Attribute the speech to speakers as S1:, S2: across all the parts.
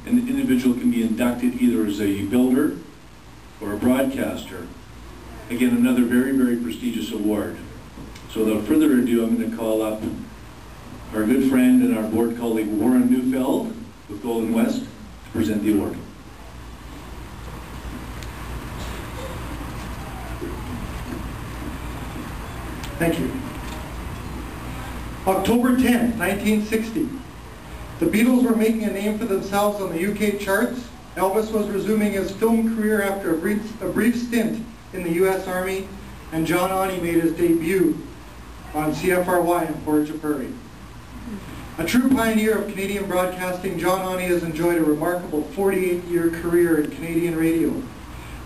S1: an individual can be inducted either as a builder or a broadcaster. Again, another very, very prestigious award. So without further ado, I'm going to call up our good friend and our board colleague Warren Neufeld with Golden West to present the award.
S2: Thank you. October 10, 1960. The Beatles were making a name for themselves on the UK charts. Elvis was resuming his film career after a brief stint in the US Army, and John Aune made his debut on CFRY in Portage Prairie. A true pioneer of Canadian broadcasting, John Aune has enjoyed a remarkable 48-year career in Canadian radio.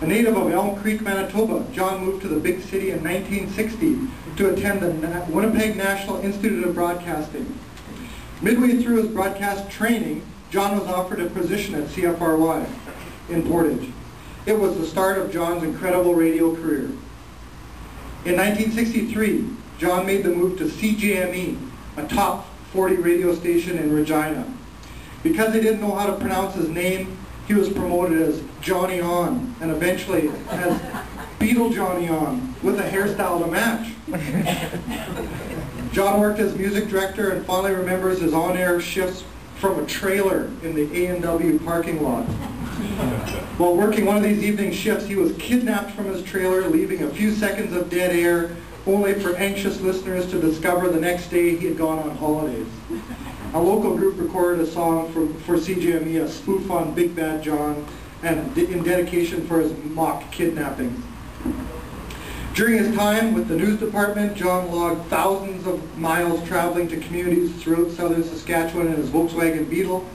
S2: A native of Elm Creek, Manitoba, John moved to the big city in 1960 to attend the Winnipeg National Institute of Broadcasting. Midway through his broadcast training, John was offered a position at CFRY in Portage. It was the start of John's incredible radio career. In 1963, John made the move to CJME, a top 40 radio station in Regina. Because he didn't know how to pronounce his name, he was promoted as Johnny On, and eventually as Beatle Johnny On, with a hairstyle to match. John worked as music director and fondly remembers his on-air shifts from a trailer in the A&W parking lot. While working one of these evening shifts, he was kidnapped from his trailer, leaving a few seconds of dead air, only for anxious listeners to discover the next day he had gone on holidays. A local group recorded a song for CJME, a spoof on Big Bad John, and in dedication for his mock kidnapping. During his time with the news department, John logged thousands of miles traveling to communities throughout southern Saskatchewan in his Volkswagen Beetle.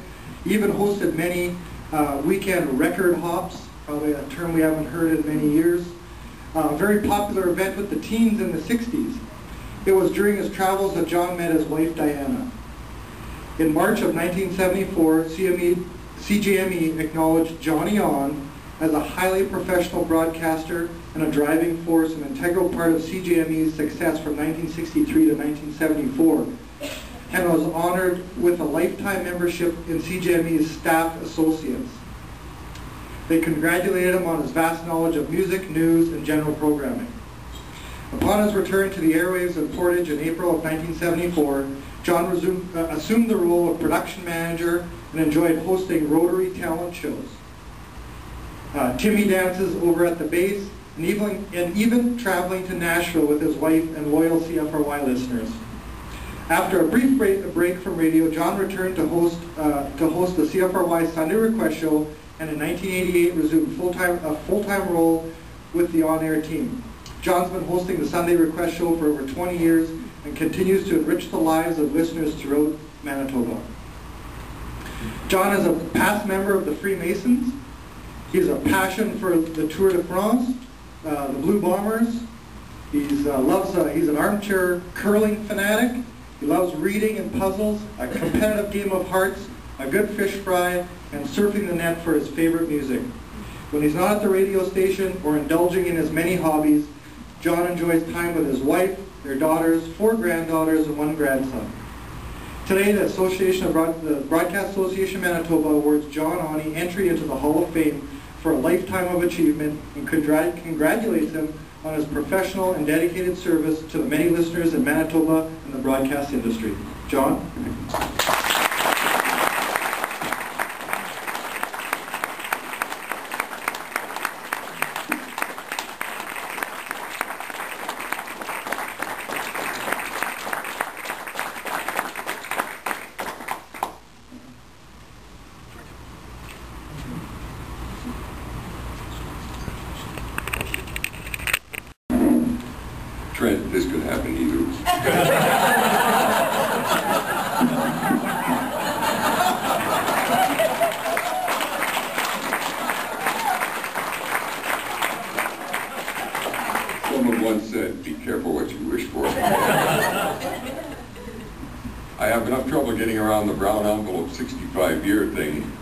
S2: He even hosted many weekend record hops, probably a term we haven't heard in many years. A very popular event with the teens in the 60s. It was during his travels that John met his wife Diana. In March of 1974, CJME acknowledged Johnny On as a highly professional broadcaster and a driving force, an integral part of CJME's success from 1963 to 1974, and was honored with a lifetime membership in CJME's staff associates. They congratulated him on his vast knowledge of music, news, and general programming. Upon his return to the airwaves of Portage in April of 1974, John assumed the role of production manager and enjoyed hosting Rotary talent shows, Timmy dances over at the base, and even traveling to Nashville with his wife and loyal CFRY listeners. After a brief break from radio, John returned to host the CFRY Sunday Request Show, and in 1988 resumed a full-time role with the on-air team. John's been hosting the Sunday Request Show for over 20 years and continues to enrich the lives of listeners throughout Manitoba. John is a past member of the Freemasons. He has a passion for the Tour de France, the Blue Bombers. He's an armchair curling fanatic. He loves reading and puzzles, a competitive game of hearts, a good fish fry, and surfing the net for his favorite music. When he's not at the radio station or indulging in his many hobbies, John enjoys time with his wife, their daughters, 4 granddaughters, and 1 grandson. Today, the Broadcast Association Manitoba awards John Aune entry into the Hall of Fame for a lifetime of achievement and congratulates him on his professional and dedicated service to the many listeners in Manitoba and the broadcast industry. John?
S3: Trent, this could happen to you. Someone once said, be careful what you wish for. I have enough trouble getting around the brown envelope 65-year thing.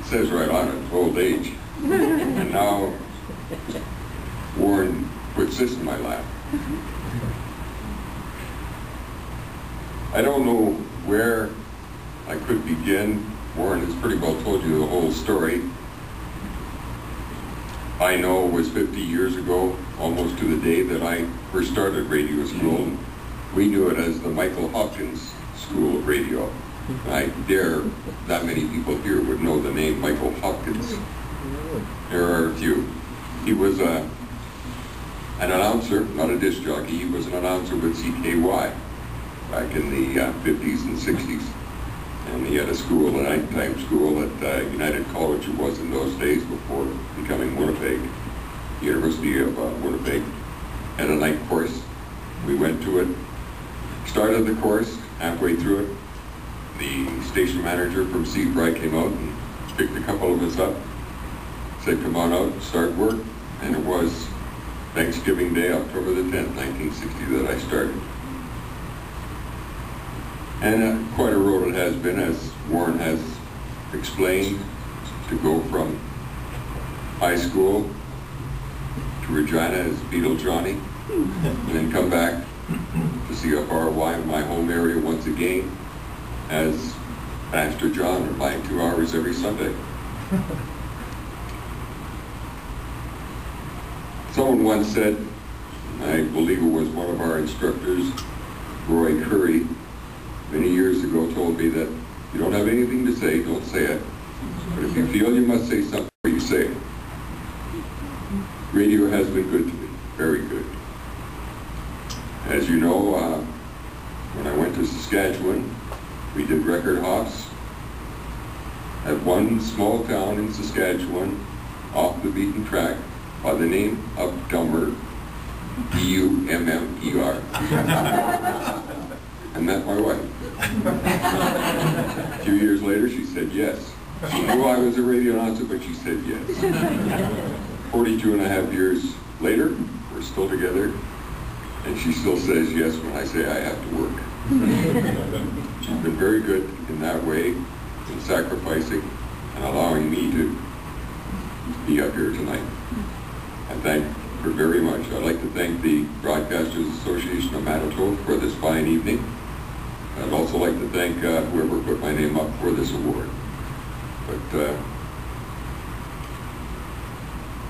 S3: It says right on it, old age. And now Warren puts this in my lap. I don't know where I could begin Warren has pretty well told you the whole story. I know it was 50 years ago, almost to the day that I first started radio school. We knew it as the Michael Hopkins School of Radio. I dare that many people here would know the name Michael Hopkins. There are a few. He was an announcer, not a disc jockey. He was an announcer with CFRY back in the 50s and 60s. And he had a school, a nighttime school at United College, it was in those days before becoming Winnipeg, University of Winnipeg. Had a night course. We went to it, started the course, halfway through it, the station manager from CFRY came out and picked a couple of us up, said, come on out, start work. And it was Thanksgiving Day, October the 10th, 1960, that I started. And quite a road it has been, as Warren has explained, to go from high school to Regina as Beetle Johnny, and then come back to CFRY, my home area once again, as Pastor John, or buying 2 hours every Sunday. Someone once said, I believe it was one of our instructors, Roy Curry, many years ago told me that you don't have anything to say, don't say it. But if you feel you must say something, you say it. Radio has been good to me, very good. As you know, when I went to Saskatchewan, we did record hops at one small town in Saskatchewan, off the beaten track, by the name of Dummer, D-U-M-M-E-R. I met my wife. A few years later, she said yes. She knew I was a radio announcer, but she said yes. 42 and a half years later, we're still together, and she still says yes when I say I have to work. She's been very good in that way, in sacrificing and allowing me to be up here tonight. I thank her very much. I'd like to thank the Broadcasters Association of Manitoba for this fine evening. I'd also like to thank whoever put my name up for this award. But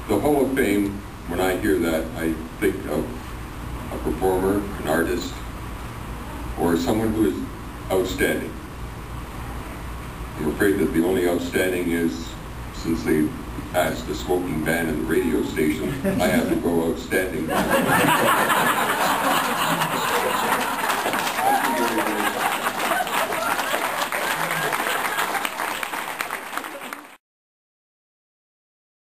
S3: the Hall of Fame, when I hear that, I think of a performer, an artist, or someone who is outstanding. I'm afraid that the only outstanding is, since they passed the smoking ban in the radio station, I have to go outstanding.